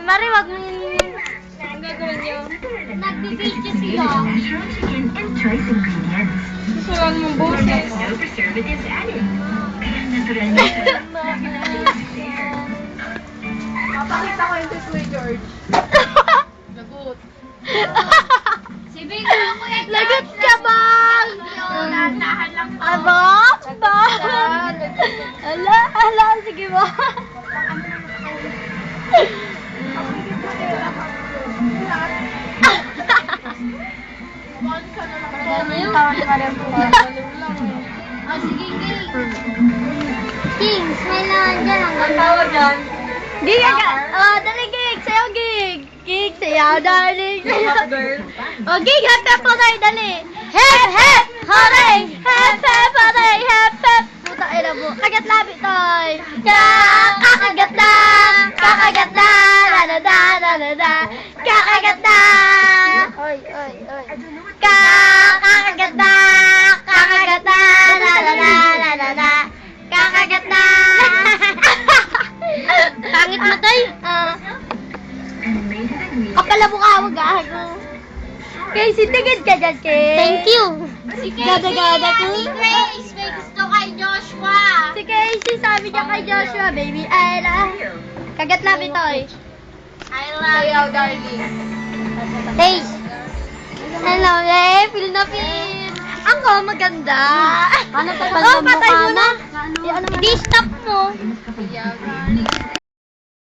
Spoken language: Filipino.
Mari, wag mo yun. Ang gagawin niyo? Nagbibidyo sila. Susulan mong boses. Papakita ko yung Kuya George. Lagot. Si Big ako yan. Lagot ka bang? Dahan lang po. Abang? Ala, sige ba? Ah, sige, King, smile naman dyan. Ang tawag dyan? Gig, dali gig, sayo gig. Gig, sayaw, darling. Girl. O, gig, hep, hep, hooray, dali. Hep, hep, hooray. Hep, hep, hooray, hep, hep. Puta, ina mo. Kagat labi, toy. Kakagat na, kakagat na, da-da-da, da-da-da. Kakagat na. Oy. Kakagat na, kakagat na, da-da-da, da-da-da. Kakagat na. Pangit mo, tay. Kapala mukha mo, gago. Casey, tigid ka dyan, Casey. Thank you. Si Gada-gada ko. Si Grace, may gusto kay Joshua. Si Casey, sabi niya kay Joshua, baby, I love you. Kagat labi, toy. I love you, darling. Taste. Hello, feel na feel. Ang maganda. Ano pa Oh, patay mo na. Di-stop mo. Yeah, darling.